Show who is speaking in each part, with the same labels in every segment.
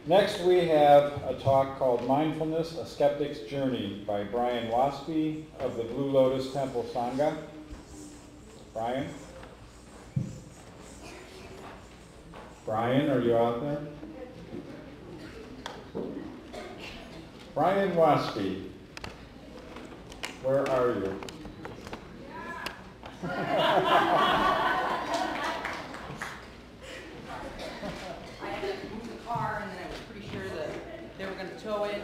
Speaker 1: Next we have a talk called Mindfulness, A Skeptic's Journey by Brian Waspy of the Blue Lotus Temple Sangha. Brian? Brian, are you out there? Brian Waspy, where are you?
Speaker 2: I had to move the car, and then I was pretty sure that they were going to tow it.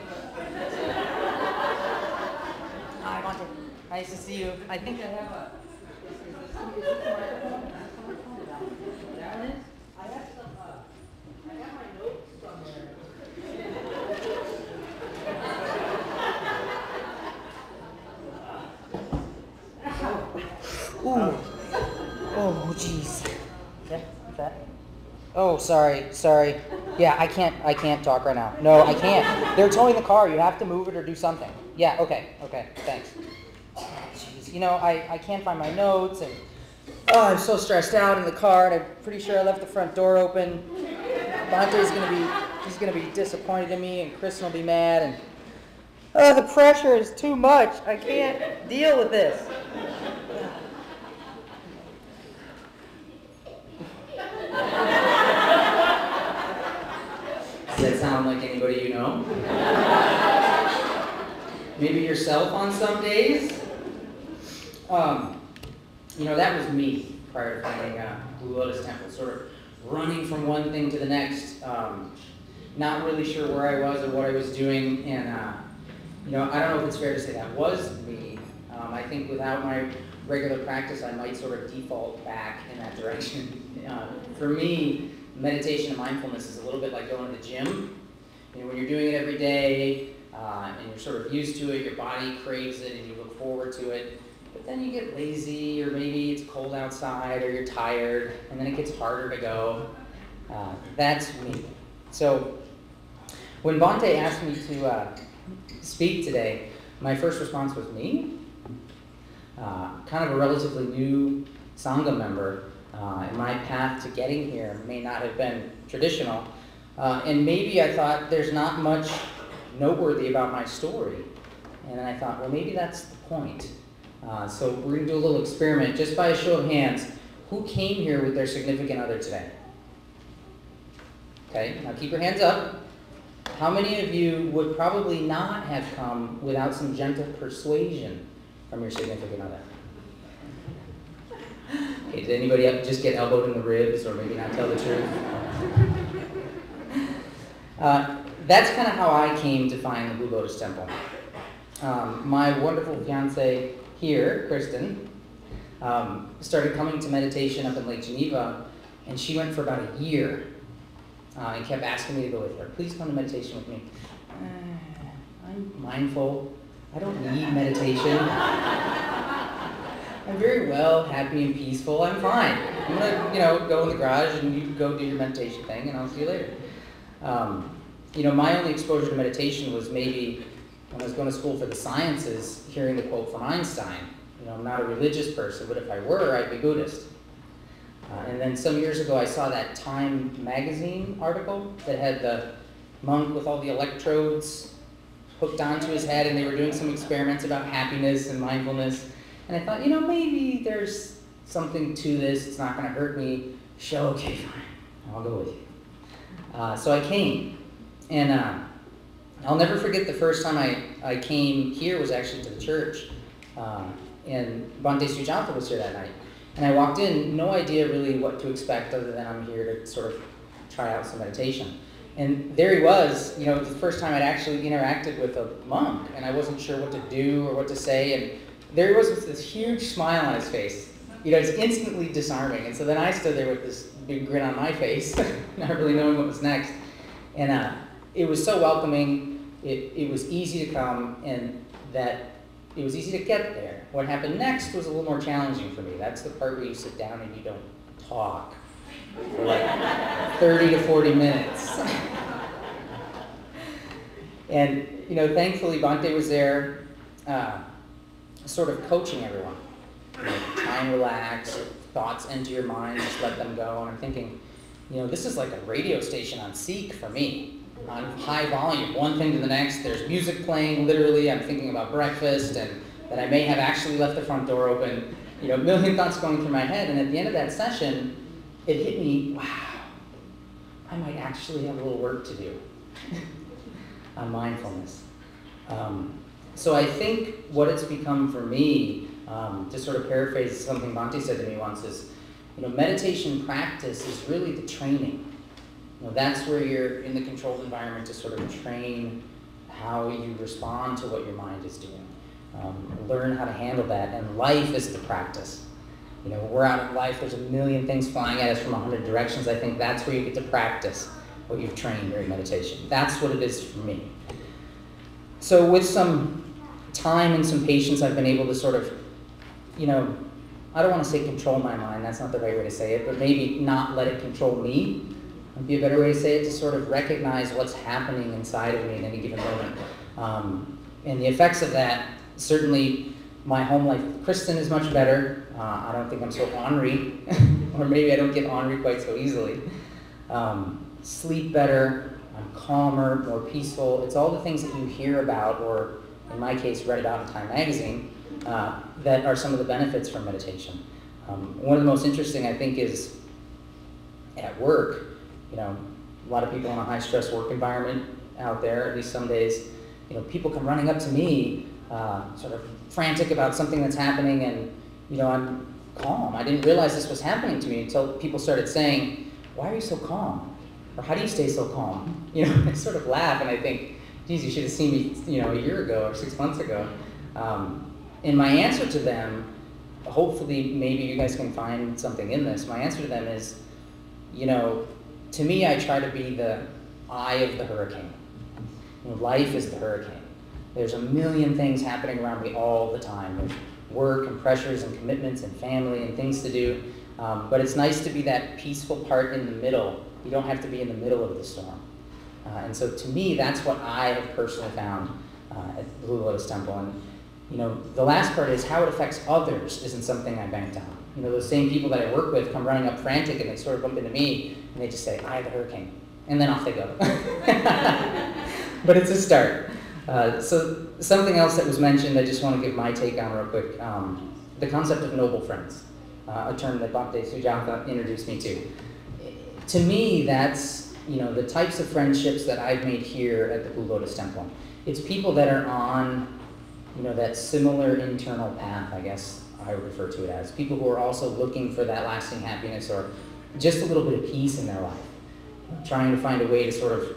Speaker 2: Hi, Monty. Nice to see you. I think I have a... Is this that one is? I have some, I have my notes somewhere. Ooh. Oh, jeez. That? Oh, sorry. Yeah, I can't talk right now. No, I can't. They're towing the car. You have to move it or do something. Yeah, okay, thanks. Jeez, you know, I can't find my notes, and I'm so stressed out in the car, and I'm pretty sure I left the front door open. Monte's gonna be disappointed in me, and Kristen will be mad, and the pressure is too much. I can't deal with this. Does that sound like anybody you know? Maybe yourself on some days? You know, that was me prior to finding Blue Lotus Temple, sort of running from one thing to the next, not really sure where I was or what I was doing, and you know, I don't know if it's fair to say that was me. I think without my regular practice, I might sort of default back in that direction. For me, meditation and mindfulness is a little bit like going to the gym. You know, when you're doing it every day, and you're sort of used to it, your body craves it and you look forward to it, but then you get lazy, or maybe it's cold outside, or you're tired, and then it gets harder to go. That's me. So when Bhante asked me to speak today, my first response was me. Kind of a relatively new Sangha member, and my path to getting here may not have been traditional. And maybe I thought there's not much noteworthy about my story. And then I thought, well, maybe that's the point. So we're going to do a little experiment, just by a show of hands. Who came here with their significant other today? Okay, now keep your hands up. How many of you would probably not have come without some gentle persuasion from your significant other? Okay, did anybody just get elbowed in the ribs, or maybe not tell the truth? That's kind of how I came to find the Blue Lotus Temple. My wonderful fiance here, Kristen, started coming to meditation up in Lake Geneva, and she went for about a year and kept asking me to go with her. Please come to meditation with me. I'm mindful. I don't need meditation. I'm very well, happy and peaceful. I'm fine. I'm gonna, go in the garage and you go do your meditation thing, and I'll see you later. My only exposure to meditation was maybe when I was going to school for the sciences, hearing the quote from Einstein. I'm not a religious person, but if I were, I'd be Buddhist. And then some years ago, I saw that Time magazine article that had the monk with all the electrodes hooked onto his head, and they were doing some experiments about happiness and mindfulness. And I thought, maybe there's something to this. It's not going to hurt me. Okay, fine. I'll go with you. So I came. And I'll never forget the first time I came here was actually to the church. And Bhante Sujanta was here that night. And I walked in, no idea really what to expect other than I'm here to sort of try out some meditation. And there he was, it was the first time I'd actually interacted with a monk, and I wasn't sure what to do or what to say. And there he was with this huge smile on his face. It's instantly disarming. And so then I stood there with this big grin on my face, not really knowing what was next. And it was so welcoming. It was easy to come, and that it was easy to get there. What happened next was a little more challenging for me. That's the part where you sit down and you don't talk for like 30 to 40 minutes. And, thankfully Bhante was there sort of coaching everyone. Try and relax, thoughts enter your mind, just let them go. And I'm thinking, this is like a radio station on Seek for me. on high volume, one thing to the next. There's music playing, literally. I'm thinking about breakfast, and that I may have actually left the front door open. You know, a million thoughts going through my head, and at the end of that session, it hit me, wow, I might actually have a little work to do on mindfulness. So I think what it's become for me, to sort of paraphrase something Bhante said to me once, is, you know, meditation practice is really the training. You know, that's where you're in the controlled environment to sort of train how you respond to what your mind is doing. Learn how to handle that, and life is the practice. You know, we're out in life, there's a million things flying at us from 100 directions. I think that's where you get to practice what you've trained during meditation. That's what it is for me. So with some time and some patience, I've been able to sort of, you know, I don't want to say control my mind, that's not the right way to say it, but maybe not let it control me would be a better way to say it, to sort of recognize what's happening inside of me at any given moment. And the effects of that, certainly my home life with Kristen is much better. I don't think I'm so ornery, or maybe I don't get ornery quite so easily. Sleep better, I'm calmer, more peaceful. It's all the things that you hear about, or in my case, read about in Time magazine, that are some of the benefits from meditation. One of the most interesting, I think, is at work. You know, a lot of people in a high-stress work environment out there, at least some days, you know, people come running up to me, sort of frantic about something that's happening, and, you know, I'm calm. I didn't realize this was happening to me until people started saying, "Why are you so calm?" Or, "How do you stay so calm?" You know, I sort of laugh, and I think, geez, you should have seen me, you know, a year ago or 6 months ago. And my answer to them, hopefully maybe you guys can find something in this, my answer to them is, you know, to me, I try to be the eye of the hurricane. You know, life is the hurricane. There's a million things happening around me all the time. There's work and pressures and commitments and family and things to do. But it's nice to be that peaceful part in the middle. You don't have to be in the middle of the storm. And so to me, that's what I have personally found at the Blue Lotus Temple. And you know, the last part is how it affects others isn't something I banked on. You know, those same people that I work with come running up frantic, and they sort of bump into me, and they just say, "I have a hurricane," and then off they go. But it's a start. So something else that was mentioned, I just want to give my take on real quick, the concept of noble friends, a term that Bhante Sujatha introduced me to. To me, that's, you know, the types of friendships that I've made here at the Blue Lotus Temple. It's people that are on, you know, that similar internal path, I guess I would refer to it as. People who are also looking for that lasting happiness or just a little bit of peace in their life, trying to find a way to sort of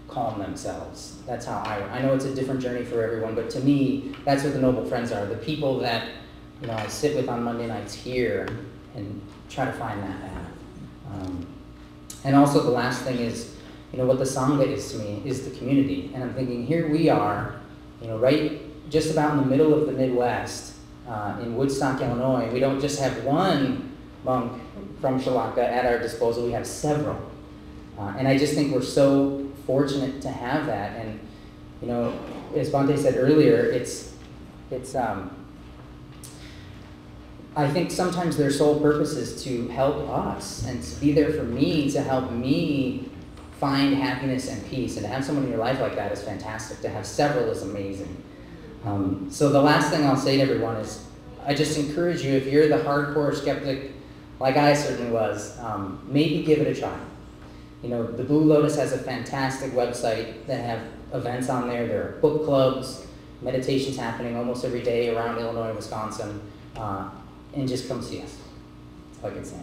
Speaker 2: calm themselves. That's how I know it's a different journey for everyone, but to me, that's what the noble friends are. The people that, you know, I sit with on Monday nights here and try to find that path. And also the last thing is, you know, what the Sangha is to me is the community. And I'm thinking, here we are, you know, right just about in the middle of the Midwest, in Woodstock, Illinois. We don't just have one monk from Sri Lanka at our disposal, we have several. And I just think we're so fortunate to have that. And, you know, as Bhante said earlier, I think sometimes their sole purpose is to help us and to be there for me, to help me find happiness and peace. And to have someone in your life like that is fantastic. To have several is amazing. So the last thing I'll say to everyone is, I just encourage you, if you're the hardcore skeptic, like I certainly was, maybe give it a try. You know, the Blue Lotus has a fantastic website that have events on there. There are book clubs, meditations happening almost every day around Illinois and Wisconsin. And just come see us. That's all I can say.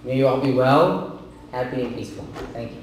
Speaker 2: May you all be well, happy, and peaceful. Thank you.